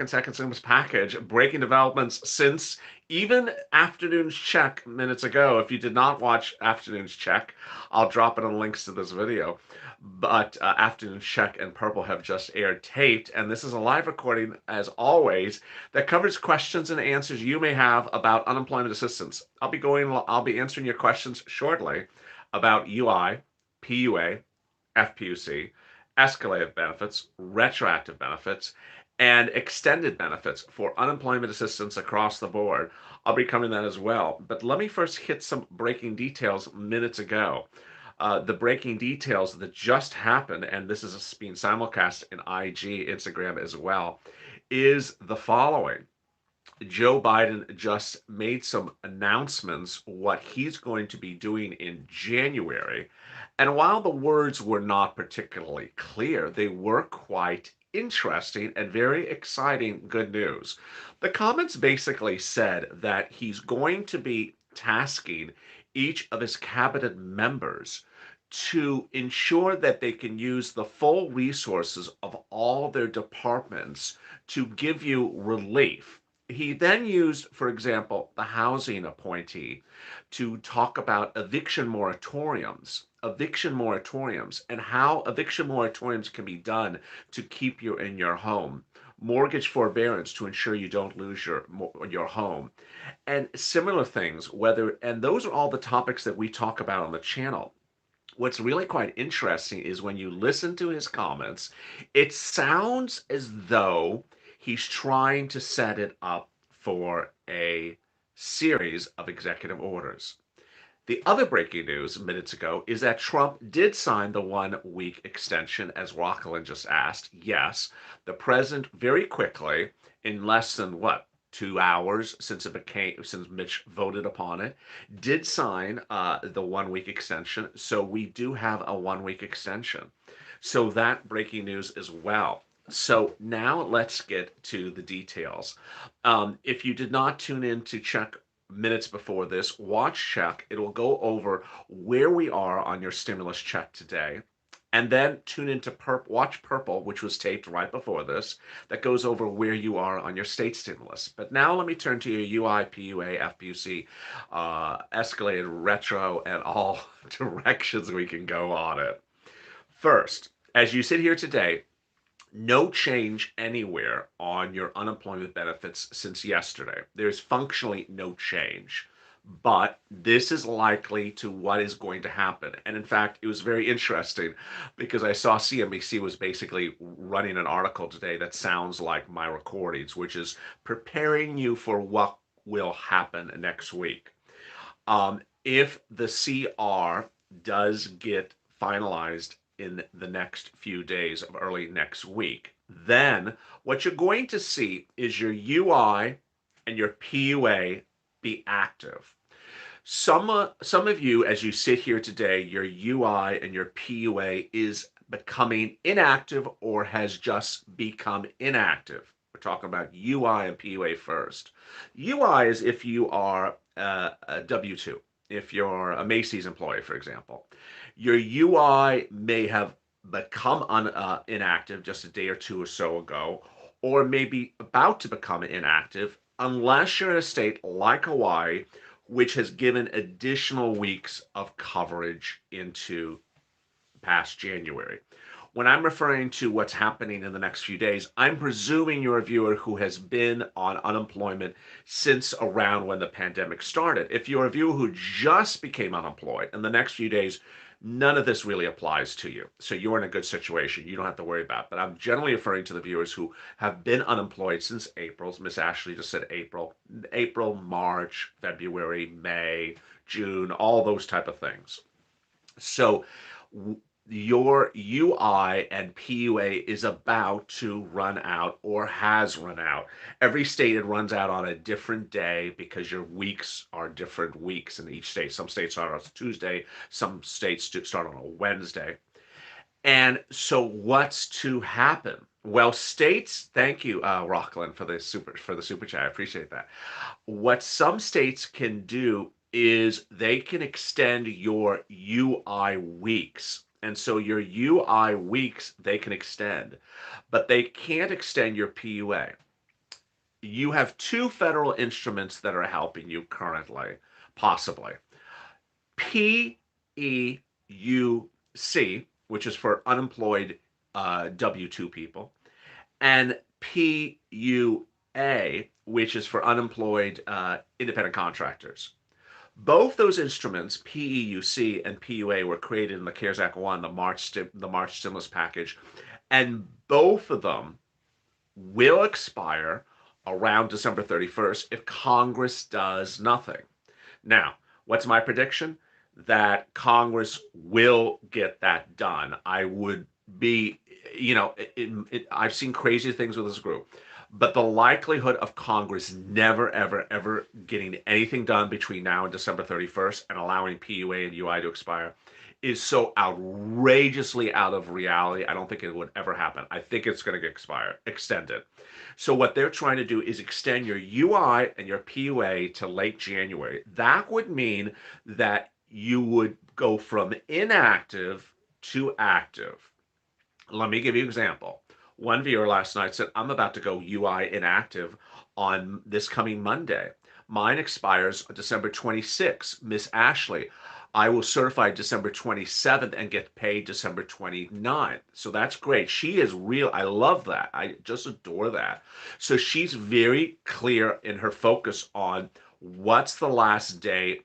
second stimulus package, breaking developments since even afternoon's check minutes ago. If you did not watch afternoon's check, I'll drop it on links to this video. But afternoon's check and Purple have just aired taped, and this is a live recording, as always, that covers questions and answers you may have about unemployment assistance. I'll be answering your questions shortly about UI, PUA, FPUC, escalated benefits, retroactive benefits, and extended benefits for unemployment assistance across the board. I'll be covering that as well. But let me first hit some breaking details minutes ago. The breaking details that just happened, and this is being simulcast in IG, Instagram as well, is the following. Joe Biden just made some announcements what he's going to be doing in January. And while the words were not particularly clear, they were quite interesting and very exciting good news. The comments basically said that he's going to be tasking each of his cabinet members to ensure that they can use the full resources of all their departments to give you relief. He then used, for example, the housing appointee to talk about eviction moratoriums, and how eviction moratoriums can be done to keep you in your home, mortgage forbearance to ensure you don't lose your home, and similar things. And those are all the topics that we talk about on the channel. What's really quite interesting is when you listen to his comments, it sounds as though he's trying to set it up for a series of executive orders. The other breaking news minutes ago is that Trump did sign the 1 week extension, as Rockland just asked. Yes, the president very quickly, in less than what, 2 hours since Mitch voted upon it, did sign the 1 week extension. So we do have a 1 week extension. So that breaking news as well. So now let's get to the details. If you did not tune in to check minutes before this, watch check. It'll go over where we are on your stimulus check today. And then tune into watch Purple, which was taped right before this, that goes over where you are on your state stimulus. But now let me turn to your UI, PUA, FPUC, escalated retro, and all directions we can go on it. First, as you sit here today, no change anywhere on your unemployment benefits since yesterday. There's functionally no change. But this is likely to what is going to happen. And in fact, it was very interesting because I saw CNBC was basically running an article today that sounds like my recordings, which is preparing you for what will happen next week. If the CR does get finalized in the next few days of early next week, then what you're going to see is your UI and your PUA be active. Some of you, as you sit here today, your UI and your PUA is becoming inactive or has just become inactive. We're talking about UI and PUA first. UI is if you are a W-2, if you're a Macy's employee, for example. Your UI may have become inactive just a day or two or so ago, or maybe about to become inactive, unless you're in a state like Hawaii, which has given additional weeks of coverage into past January. When I'm referring to what's happening in the next few days, I'm presuming you're a viewer who has been on unemployment since around when the pandemic started. If you're a viewer who just became unemployed in the next few days, none of this really applies to you. So you're in a good situation. You don't have to worry about it. But I'm generally referring to the viewers who have been unemployed since April. Miss Ashley just said April, March, February, May, June, all those type of things. So your UI and PUA is about to run out or has run out. Every state it runs out on a different day because your weeks are different weeks in each state. Some states start on a Tuesday, some states start on a Wednesday. And so what's to happen? Well, states, thank you, Rockland, for the super chat. I appreciate that. What some states can do is they can extend your UI weeks. And so your UI weeks they can extend, but they can't extend your PUA. you have two federal instruments that are helping you currently, possibly. PEUC, which is for unemployed W-2 people, and PUA, which is for unemployed independent contractors. Both those instruments, PEUC and PUA, were created in the CARES Act 1, the March stimulus package, and both of them will expire around December 31st if Congress does nothing. Now, what's my prediction? That Congress will get that done. I would be, I've seen crazy things with this group, but the likelihood of Congress never, ever, ever getting anything done between now and December 31st and allowing PUA and UI to expire is so outrageously out of reality. I don't think it would ever happen. I think it's going to get extended. So what they're trying to do is extend your UI and your PUA to late January. That would mean that you would go from inactive to active. Let me give you an example. One viewer last night said, I'm about to go UI inactive on this coming Monday. Mine expires December 26th. Miss Ashley, I will certify December 27th and get paid December 29th. So that's great. She is real. I love that. I just adore that. So she's very clear in her focus on what's the last day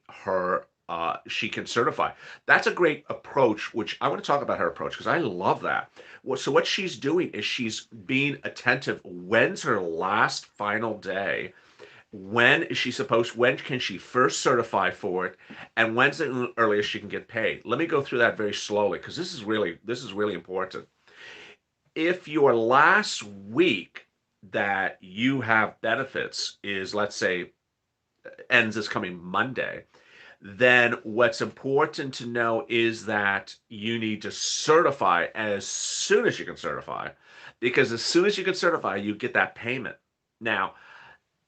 she can certify. That's a great approach, which I want to talk about her approach because I love that. So what she's doing is she's being attentive. When's her last final day? When can she first certify for it, and when's the earliest she can get paid? Let me go through that very slowly because this is really important. If your last week that you have benefits is, let's say, ends this coming Monday, then what's important to know is that you need to certify as soon as you can certify, because as soon as you can certify, you get that payment. Now,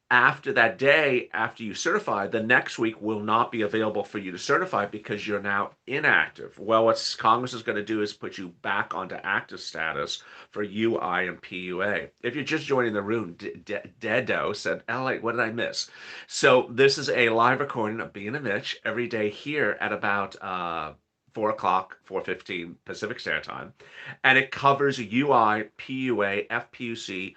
after that day, after you certify, the next week will not be available for you to certify because you're now inactive. Well, what Congress is going to do is put you back onto active status for UI and PUA. If you're just joining the room, Dedo said, "Lalate, what did I miss?" So this is a live recording of Being a Mitch every day here at about 4 o'clock, 4:15 Pacific Standard Time. And it covers UI, PUA, FPUC,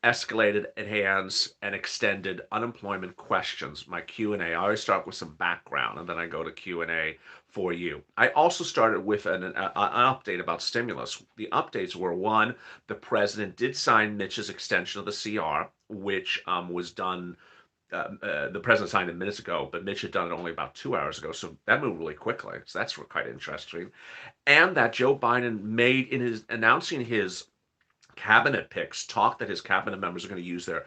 escalated enhanced and extended unemployment questions, my Q&A. I always start with some background and then I go to Q&A for you. I also started with an update about stimulus. The updates were: one, the president did sign Mitch's extension of the CR, which was done. The president signed it minutes ago, but Mitch had done it only about 2 hours ago, so that moved really quickly. So that's quite interesting. And that Joe Biden made in his announcing his cabinet picks, talk that his cabinet members are going to use their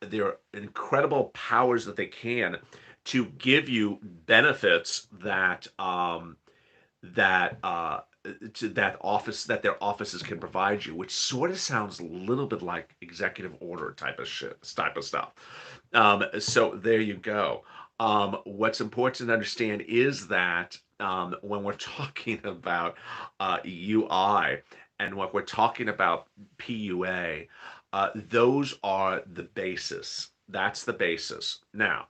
their incredible powers that they can to give you benefits that to that their offices can provide you, which sort of sounds a little bit like executive order type of stuff. So there you go. What's important to understand is that when we're talking about UI and what we're talking about PUA, those are the basis. That's the basis. Now,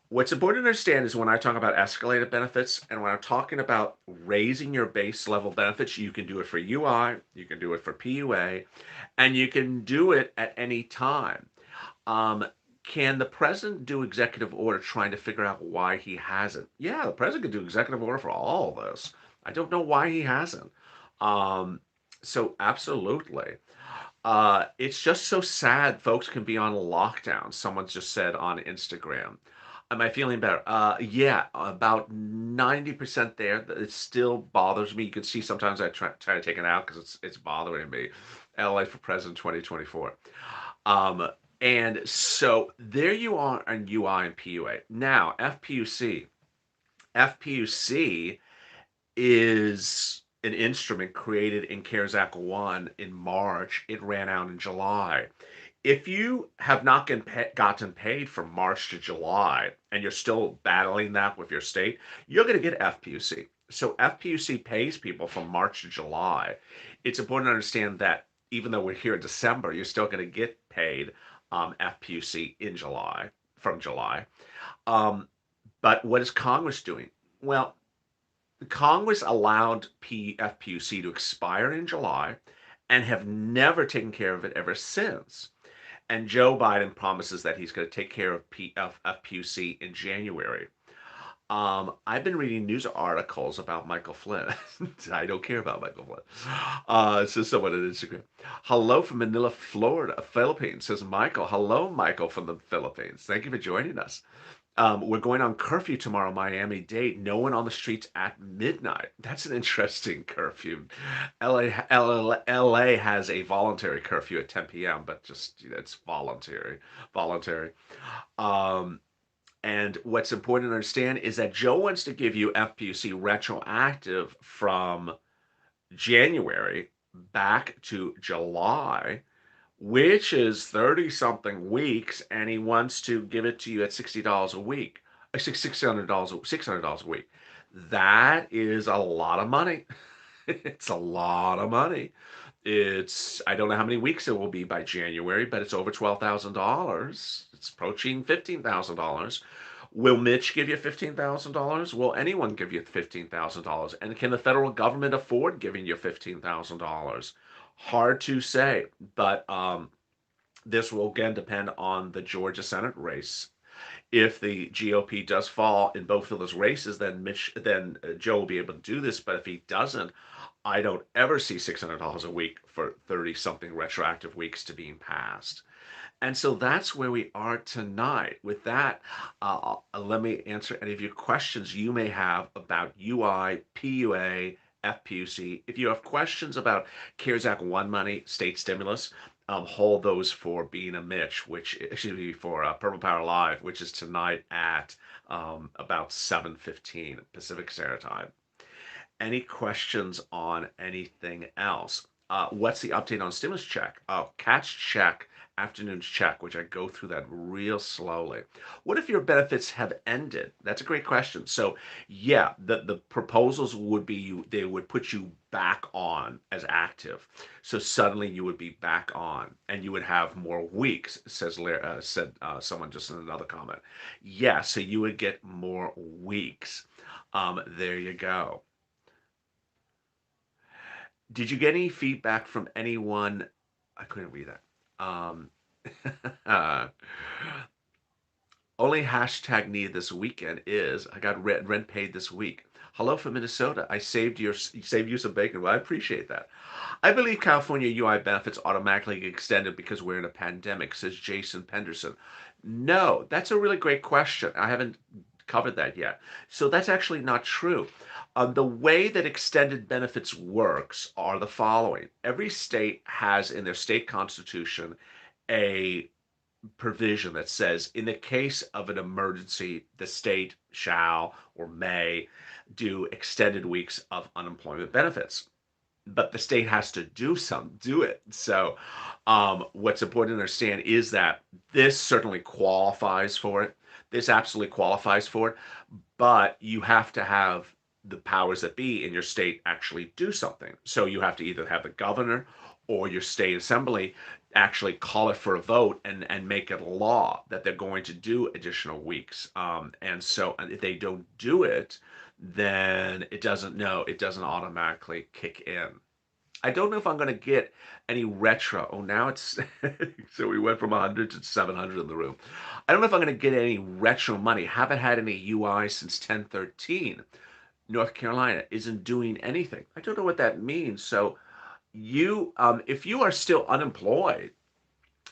what's important to understand is when I talk about escalated benefits and when I'm talking about raising your base level benefits, you can do it for UI, you can do it for PUA, and you can do it at any time. Um, can the president do executive order trying to figure out why he hasn't? Yeah, the president can do executive order for all of this. I don't know why he hasn't. Um, so absolutely. It's just so sad folks can be on lockdown. Someone just said on Instagram. Am I feeling better? Yeah, about 90% there. It still bothers me. You can see sometimes I try to take it out because it's bothering me. LA for President 2024. Um, and so there you are on UI and PUA. Now, FPUC. FPUC is an instrument created in CARES Act 1 in March. It ran out in July. If you have not gotten paid from March to July and you're still battling that with your state, you're going to get FPUC. So FPUC pays people from March to July. It's important to understand that even though we're here in December, you're still going to get paid FPUC in July, from July. Um, but what is Congress doing? Well, Congress allowed FPUC to expire in July and have never taken care of it ever since. And Joe Biden promises that he's going to take care of FPUC in January. I've been reading news articles about Michael Flynn. I don't care about Michael Flynn. Says someone on Instagram. Hello from Manila, Florida, Philippines, says Michael. Hello, Michael from the Philippines. Thank you for joining us. We're going on curfew tomorrow, Miami-Dade. No one on the streets at midnight. That's an interesting curfew. LA has a voluntary curfew at 10 p.m., but just it's voluntary. Voluntary. Um, and what's important to understand is that Joe wants to give you FPUC retroactive from January back to July, which is 30 something weeks, and he wants to give it to you at $60 a week, $600 a week. That is a lot of money. It's a lot of money. I don't know how many weeks it will be by January, but it's over $12,000. It's approaching $15,000. Will Mitch give you $15,000? Will anyone give you $15,000? And can the federal government afford giving you $15,000? Hard to say, but this will again depend on the Georgia Senate race. If the GOP does fall in both of those races, then Joe will be able to do this. But if he doesn't, I don't ever see $600 a week for 30 something retroactive weeks to being passed. And so that's where we are tonight. With that, let me answer any of your questions you may have about UI, PUA, FPUC. If you have questions about CARES Act 1 money, state stimulus, hold those for Being a Mitch, which excuse me, for Purple Power Live, which is tonight at about 7:15 Pacific Standard Time. Any questions on anything else? What's the update on stimulus check? Catch check, afternoon's check, which I go through that real slowly. What if your benefits have ended? That's a great question. So, yeah, the proposals would be they would put you back on as active. So suddenly you would be back on, and you would have more weeks. Said someone just in another comment. Yeah, so you would get more weeks. There you go. Did you get any feedback from anyone? I couldn't read that. Uh, only hashtag need this weekend is I got rent paid this week. Hello from Minnesota. I saved you some bacon. Well, I appreciate that. I believe California UI benefits automatically get extended because we're in a pandemic, says Jason Penderson. No, that's a really great question. I haven't covered that yet. So that's actually not true. The way that extended benefits works are the following. Every state has in their state constitution a provision that says in the case of an emergency, the state shall or may do extended weeks of unemployment benefits. But the state has to do it. So what's important to understand is that this certainly qualifies for it. This absolutely qualifies for it, but you have to have the powers that be in your state actually do something. So you have to either have the governor or your state assembly actually call it for a vote and make it a law that they're going to do additional weeks. And so if they don't do it, then it doesn't automatically kick in. I don't know if I'm going to get any retro. Oh, now it's so we went from 100 to 700 in the room. I don't know if I'm going to get any retro money. Haven't had any UI since 1013. North Carolina isn't doing anything. I don't know what that means. So if you are still unemployed,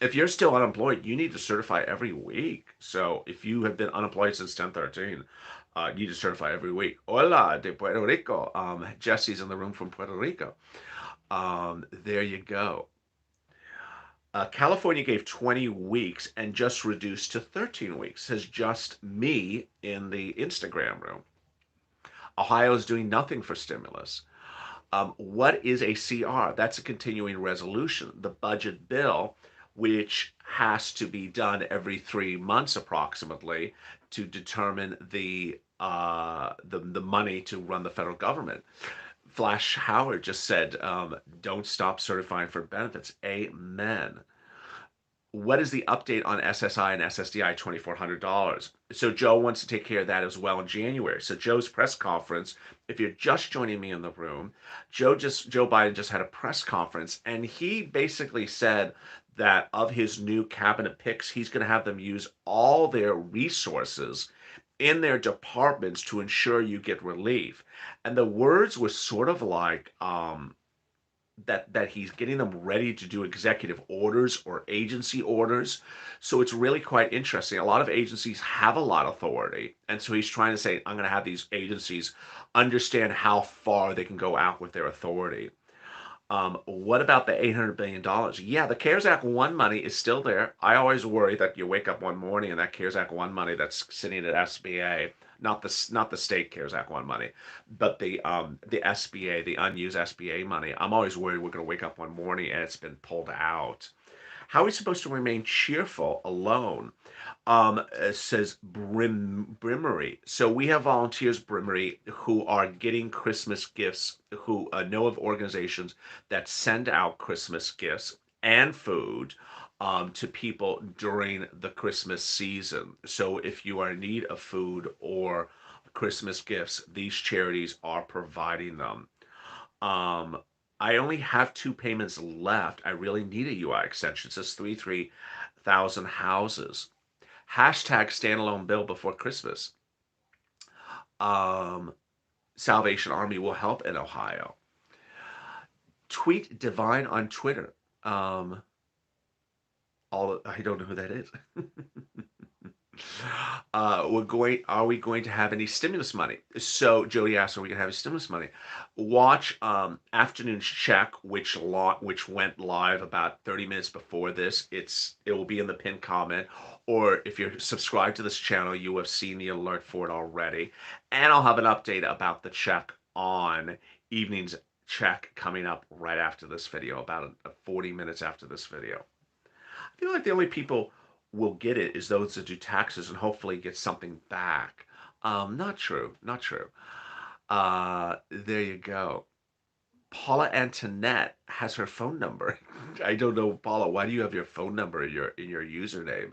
if you're still unemployed, you need to certify every week. So if you have been unemployed since 1013, you need to certify every week. Hola de Puerto Rico. Jesse's in the room from Puerto Rico. There you go. California gave 20 weeks and just reduced to 13 weeks, says just me in the Instagram room. Ohio is doing nothing for stimulus. What is a CR? That's a continuing resolution. The budget bill, which has to be done every 3 months approximately to determine the money to run the federal government. Flash Howard just said, don't stop certifying for benefits. Amen. What is the update on SSI and SSDI $2,400? So Joe wants to take care of that as well in January. So Joe's press conference, if you're just joining me in the room, Joe Biden just had a press conference and he basically said that of his new cabinet picks, he's going to have them use all their resources in their departments to ensure you get relief. And the words were sort of like that he's getting them ready to do executive orders or agency orders. So it's really quite interesting. A lot of agencies have a lot of authority, and so he's trying to say, I'm going to have these agencies understand how far they can go out with their authority. What about the $800 billion? Yeah, the CARES Act one money is still there. I always worry that you wake up one morning and that CARES Act one money that's sitting at SBA, not the state CARES Act one money, but the SBA, the unused SBA money. I'm always worried we're going to wake up one morning and it's been pulled out. How are we supposed to remain cheerful alone? Says Brimmery. So we have volunteers, Brimmery, who are getting Christmas gifts, who know of organizations that send out Christmas gifts and food to people during the Christmas season. So if you are in need of food or Christmas gifts, these charities are providing them. Um, I only have two payments left. I really need a UI extension. It says 3,000 houses. Hashtag standalone bill before Christmas. Um, Salvation Army will help in Ohio. Tweet Divine on Twitter. I don't know who that is. Are we going to have any stimulus money? So Jody asked, are we going to have any stimulus money? Watch Afternoon's Check, which went live about 30 minutes before this. It will be in the pinned comment, or if you're subscribed to this channel, you have seen the alert for it already. And I'll have an update about the check on Evening's Check coming up right after this video, about 40 minutes after this video. I feel like the only people will get it is those that do taxes and hopefully get something back. Not true. Not true. There you go. Paula Antoinette has her phone number. I don't know, Paula. Why do you have your phone number in your username?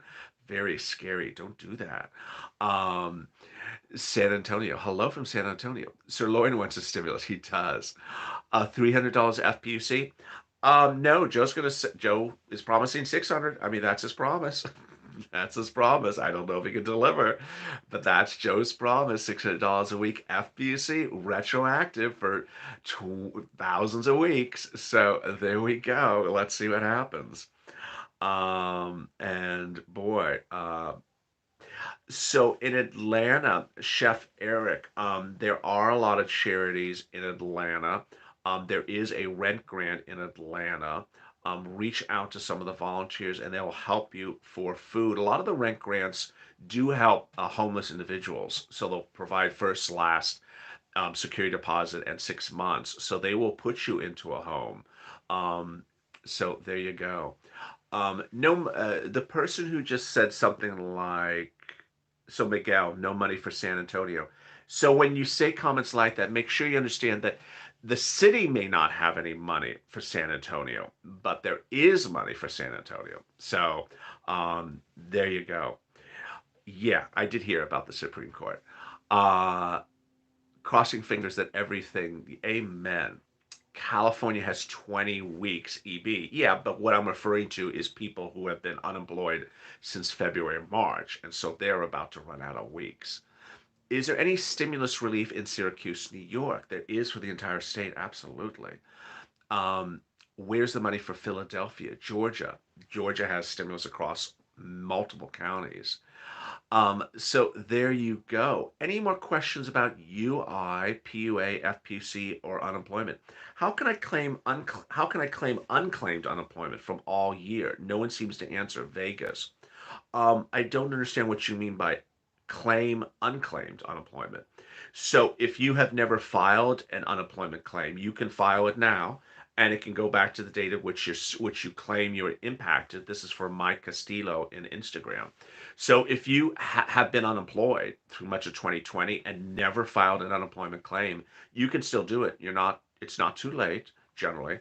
Very scary. Don't do that. Um, San Antonio. Hello from San Antonio. Sir Lauren wants a stimulus. He does. $300 FPUC. No, Joe is promising 600. I mean, that's his promise. That's his promise. I don't know if he can deliver, but that's Joe's promise. $600 a week FPUC retroactive for thousands of weeks. So there we go. Let's see what happens. And boy, so in Atlanta, Chef Eric, there are a lot of charities in Atlanta. There is a rent grant in Atlanta. Reach out to some of the volunteers and they'll help you for food. A lot of the rent grants do help homeless individuals. So they'll provide first, last, security deposit, and 6 months. So they will put you into a home. Um, so there you go. No, the person who just said something like, so Miguel, no money for San Antonio. So when you say comments like that, make sure you understand that the city may not have any money for San Antonio, but there is money for San Antonio. So there you go. Yeah, I did hear about the Supreme Court. Uh, Crossing fingers that everything, amen. California has 20 weeks EB. Yeah, but what I'm referring to is people who have been unemployed since February and March, and so they're about to run out of weeks. Is there any stimulus relief in Syracuse, New York? There is for the entire state, absolutely. Um, where's the money for Philadelphia, Georgia? Georgia has stimulus across multiple counties. So there you go. Any more questions about UI, PUA, FPC, or unemployment? How can I claim unclaimed unemployment from all year? No one seems to answer. Vegas. I don't understand what you mean by claim unclaimed unemployment. So if you have never filed an unemployment claim, you can file it now, and it can go back to the date of which you claim you're impacted. This is for Mike Castillo in Instagram. So if you have been unemployed through much of 2020 and never filed an unemployment claim, you can still do it. You're not. It's not too late. generally.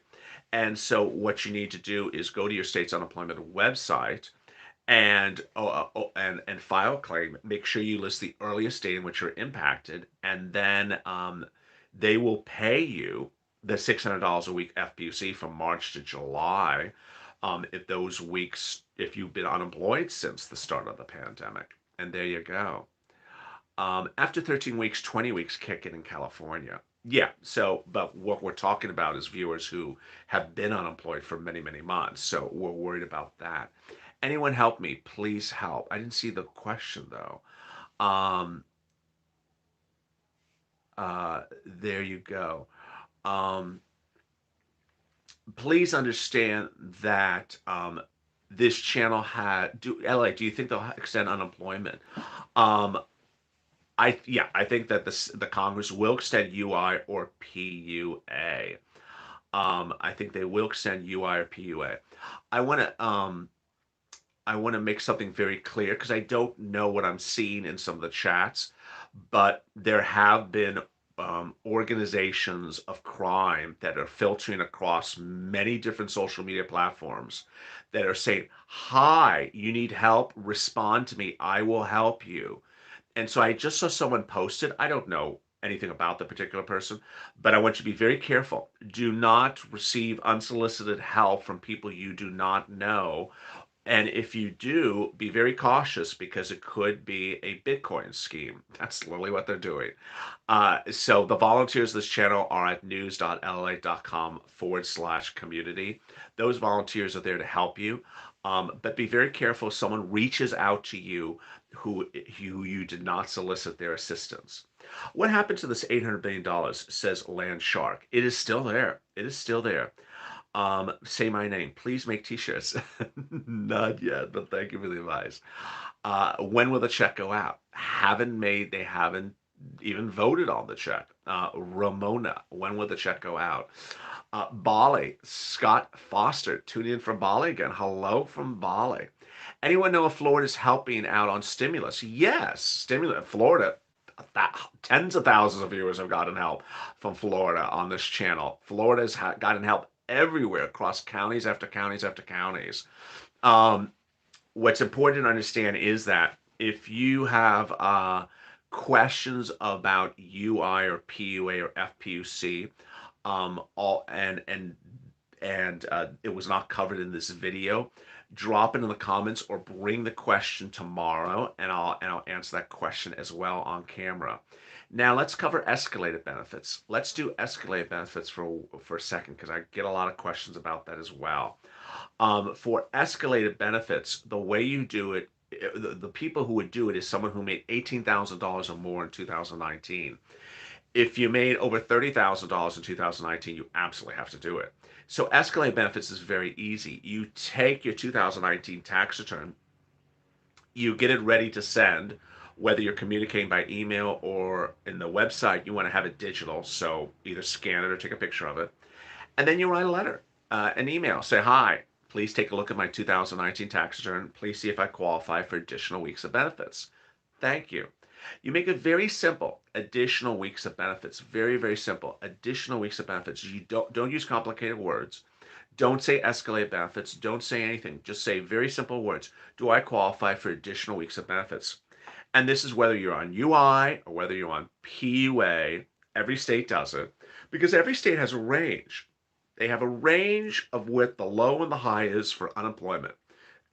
And so what you need to do is go to your state's unemployment website and file a claim. Make sure you list the earliest date in which you're impacted, and then they will pay you the $600 a week FPUC from March to July, if those weeks, if you've been unemployed since the start of the pandemic. And there you go. After 13 weeks, 20 weeks kick in California. Yeah, so, but what we're talking about is viewers who have been unemployed for many, many months. So we're worried about that. Anyone help me? Please help. I didn't see the question though. Um, there you go. Um, please understand that this channel had, LA, do you think they'll extend unemployment? Um, I think that the Congress will extend UI or PUA. I think they will extend UI or PUA. I want to I want to make something very clear because I don't know what I'm seeing in some of the chats, but there have been organizations of crime that are filtering across many different social media platforms that are saying, "Hi, you need help? Respond to me. I will help you." And so I just saw someone posted. I don't know anything about the particular person, but I want you to be very careful. Do not receive unsolicited help from people you do not know. And if you do, be very cautious because it could be a Bitcoin scheme. That's literally what they're doing. So the volunteers of this channel are at news.lalate.com/community. Those volunteers are there to help you. But be very careful if someone reaches out to you who you did not solicit their assistance. What happened to this $800 billion, says Land Shark? It is still there. It is still there. Say my name. Please make t-shirts. Not yet, but thank you for the advice. When will the check go out? They haven't even voted on the check. Ramona, when will the check go out? Bali, Scott Foster, tune in from Bali again. Hello from Bali. Anyone know if Florida's helping out on stimulus? Yes, stimulus. Florida, tens of thousands of viewers have gotten help from Florida on this channel. Florida's gotten help everywhere across counties after counties after counties. Um, what's important to understand is that if you have questions about UI or PUA or FPUC, all and it was not covered in this video, drop it in the comments or bring the question tomorrow, and I'll answer that question as well on camera. Now let's cover escalated benefits. Let's do escalated benefits for a second because I get a lot of questions about that as well. For escalated benefits, the way you do it, the people who would do it is someone who made $18,000 or more in 2019. If you made over $30,000 in 2019, you absolutely have to do it. So escalated benefits is very easy. You take your 2019 tax return, you get it ready to send, whether you're communicating by email or in the website, you want to have it digital. So either scan it or take a picture of it. And then you write a letter, an email, say, "Hi, please take a look at my 2019 tax return. Please see if I qualify for additional weeks of benefits. Thank you." You make it very simple. Additional weeks of benefits. Very, very simple. Additional weeks of benefits. You don't use complicated words. Don't say escalate benefits. Don't say anything. Just say very simple words. Do I qualify for additional weeks of benefits? And this is whether you're on UI or whether you're on PUA. Every state does it because every state has a range. They have a range of what the low and the high is for unemployment.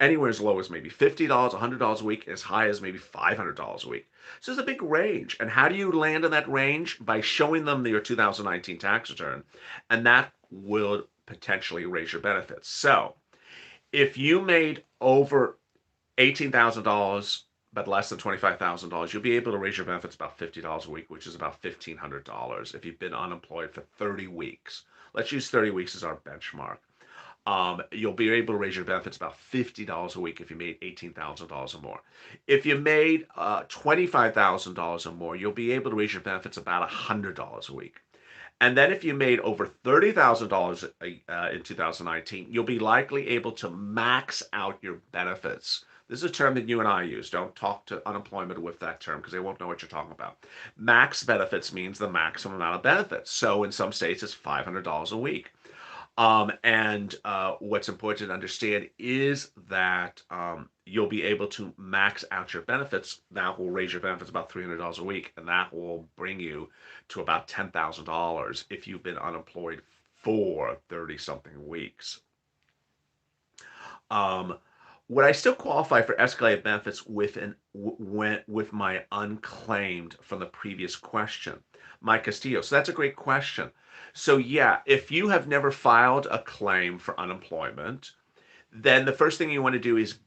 Anywhere as low as maybe $50, $100 a week, as high as maybe $500 a week. So there's a big range. And how do you land in that range? By showing them your 2019 tax return, and that will potentially raise your benefits. So if you made over $18,000 but less than $25,000, you'll be able to raise your benefits about $50 a week, which is about $1,500 if you've been unemployed for 30 weeks. Let's use 30 weeks as our benchmark. You'll be able to raise your benefits about $50 a week if you made $18,000 or more. If you made $25,000 or more, you'll be able to raise your benefits about $100 a week. And then if you made over $30,000 in 2019, you'll be likely able to max out your benefits. This is a term that you and I use. Don't talk to unemployment with that term because they won't know what you're talking about. Max benefits means the maximum amount of benefits. So in some states, it's $500 a week. And what's important to understand is that you'll be able to max out your benefits. That will raise your benefits about $300 a week, and that will bring you to about $10,000 if you've been unemployed for 30 something weeks. Um, would I still qualify for escalated benefits with my unclaimed from the previous question? Mike Castillo. So that's a great question. So yeah, if you have never filed a claim for unemployment, then the first thing you want to do is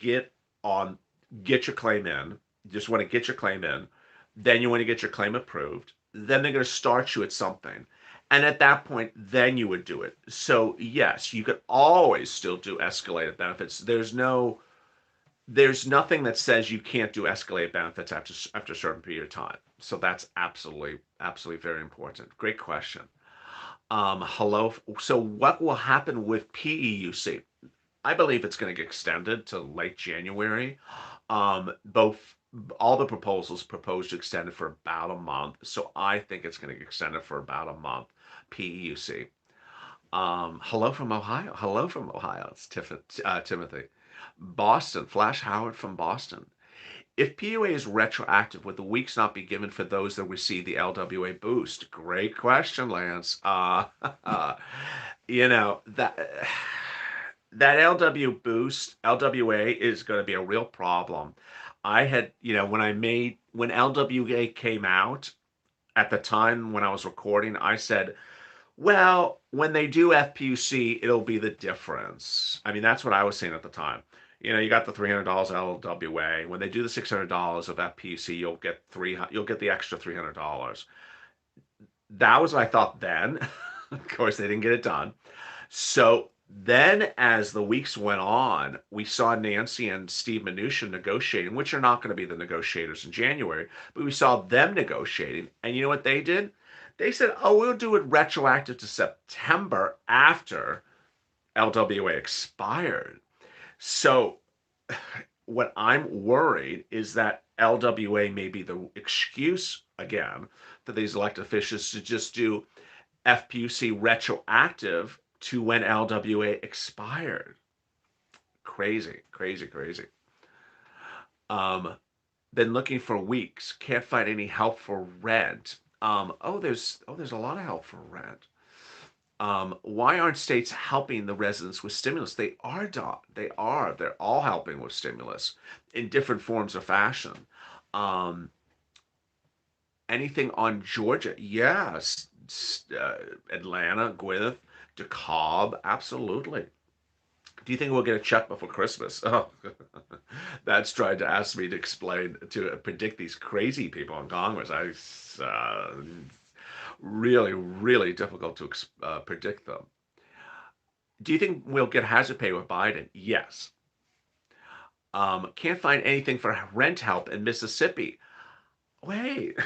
on get your claim in. You just want to get your claim in. Then you want to get your claim approved. Then they're going to start you at something. And at that point, then you would do it. So yes, you could always still do escalated benefits. There's nothing that says you can't do escalated benefits after a certain period of time. So that's absolutely very important. Great question. Hello. So what will happen with PEUC? I believe it's going to get extended to late January. Both all the proposals proposed to extend it for about a month, so I think it's going to get extended for about a month. PEUC. Hello from Ohio. Hello from Ohio. It's Timothy. Boston. Flash Howard from Boston. If PUA is retroactive, would the weeks not be given for those that receive the LWA boost? Great question, Lance. You know that LWA is going to be a real problem. I had, when LWA came out at the time when I was recording, I said, well, when they do FPUC, it'll be the difference. I mean, that's what I was saying at the time. You got the $300 LWA. When they do the $600 of FPUC, you'll get the extra $300. That was what I thought then. Of course, they didn't get it done. So then, as the weeks went on, we saw Nancy and Steve Mnuchin negotiating, which are not going to be the negotiators in January, but we saw them negotiating. And you know what they did? They said, oh, we'll do it retroactive to September after LWA expired. So, what I'm worried is that LWA may be the excuse again for these elected officials to just do FPUC retroactive to when LWA expired. Crazy, crazy, crazy. Been looking for weeks. Can't find any help for rent. There's a lot of help for rent. Why aren't states helping the residents with stimulus? They are, they are. They're all helping with stimulus in different forms or fashion. Um, Anything on Georgia? Yes. Atlanta, Gwyneth, DeKalb, absolutely. Do you think we'll get a check before Christmas? Oh, that's trying to ask me to explain, to predict these crazy people in Congress. Really, really difficult to predict them. Do you think we'll get hazard pay with Biden? Yes. Can't find anything for rent help in Mississippi. Wait,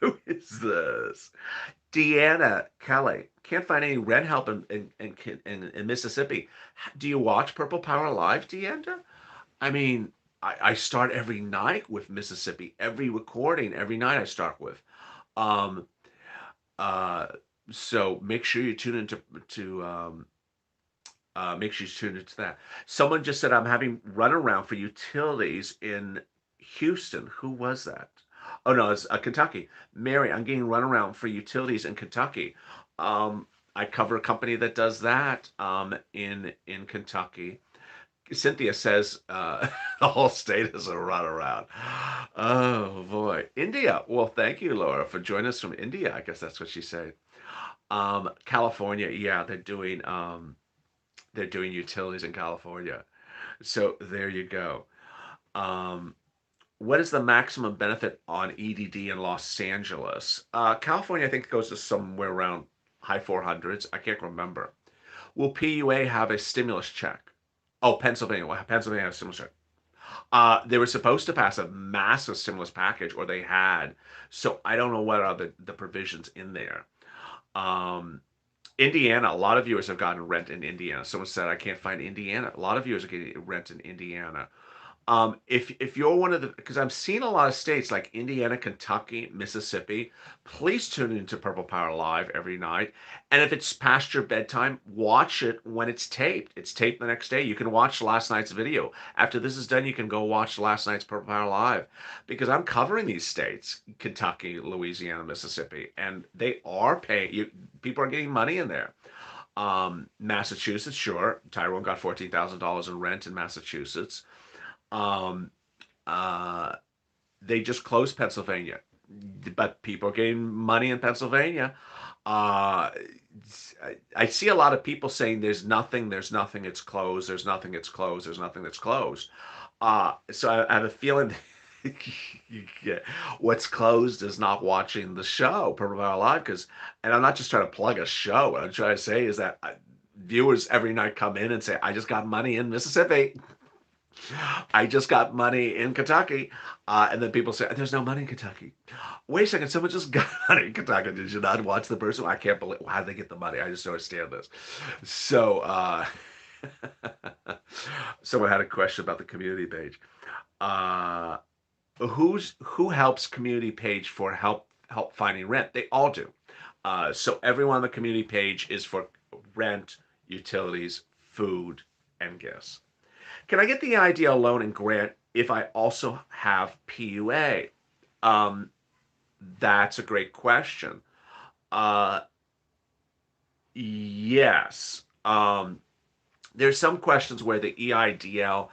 who is this? Deanna Kelly. Can't find any rent help in Mississippi. Do you watch Purple Power Live, Deanna? I mean, I start every night with Mississippi. Every recording, every night I start with. Um, uh, so make sure you tune into make sure you tune into that. Someone just said I'm having runaround for utilities in Houston. Who was that? Oh no, it's Kentucky. Mary, I'm getting runaround for utilities in Kentucky. I cover a company that does that in Kentucky. Cynthia says the whole state is a runaround. Oh boy, India. Well, thank you, Laura, for joining us from India. I guess that's what she said. California, yeah, they're doing utilities in California. So there you go. Um, what is the maximum benefit on EDD in Los Angeles? California, I think, goes to somewhere around high 400s. I can't remember. Will PUA have a stimulus check? Oh, Pennsylvania. Well, Pennsylvania has a stimulus check. They were supposed to pass a massive stimulus package, or they had. So I don't know what are the provisions in there. Um, Indiana, a lot of viewers have gotten rent in Indiana. Someone said I can't find Indiana. A lot of viewers are getting rent in Indiana. If you're one of the, because I'm seeing a lot of states like Indiana, Kentucky, Mississippi, please tune into Purple Power Live every night. And if it's past your bedtime, watch it when it's taped. It's taped the next day. You can watch last night's video. After this is done, you can go watch last night's Purple Power Live, because I'm covering these states, Kentucky, Louisiana, Mississippi, and they are paying you. People are getting money in there. Massachusetts, sure. Tyrone got $14,000 in rent in Massachusetts. Um, uh, they just closed Pennsylvania, but people are getting money in Pennsylvania. Uh, I see a lot of people saying there's nothing, it's closed, there's nothing, it's closed, there's nothing that's closed. So I have a feeling yeah, what's closed is not watching the show, Purple Power Live, because, and I'm not just trying to plug a show. What I'm trying to say is that viewers every night come in and say, I just got money in Mississippi. I just got money in Kentucky. And then people say, there's no money in Kentucky. Wait a second, someone just got money in Kentucky. Did you not watch the person? I can't believe, how did they get the money? I just don't understand this. So, someone had a question about the community page. Uh, who helps community page for help finding rent? They all do. So everyone on the community page is for rent, utilities, food, and gas. Can I get the EIDL loan and grant if I also have PUA? Um, that's a great question. Uh, yes. There's some questions where the EIDL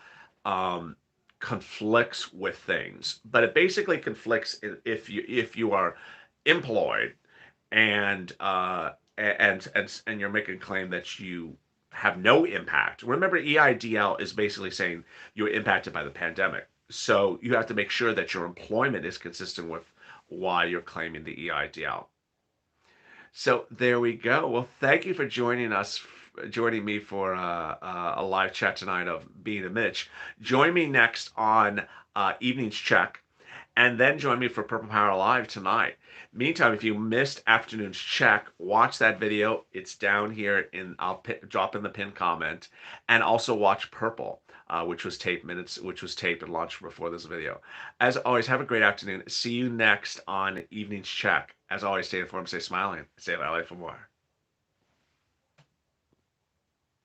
um, conflicts with things, but it basically conflicts if you are employed and and you're making a claim that you have no impact. Remember, EIDL is basically saying you're impacted by the pandemic, so you have to make sure that your employment is consistent with why you're claiming the EIDL. So there we go. Well, thank you for joining me for a live chat tonight of Being a Mitch. Join me next on Evening's Check, and then join me for Purple Power Live tonight. Meantime, if you missed Afternoon's Check, watch that video. It's down here I'll drop in the pinned comment, and also watch Purple, which was taped and launched before this video. As always, have a great afternoon. See you next on Evening's Check. As always, stay informed, stay smiling, stay Lalate for more.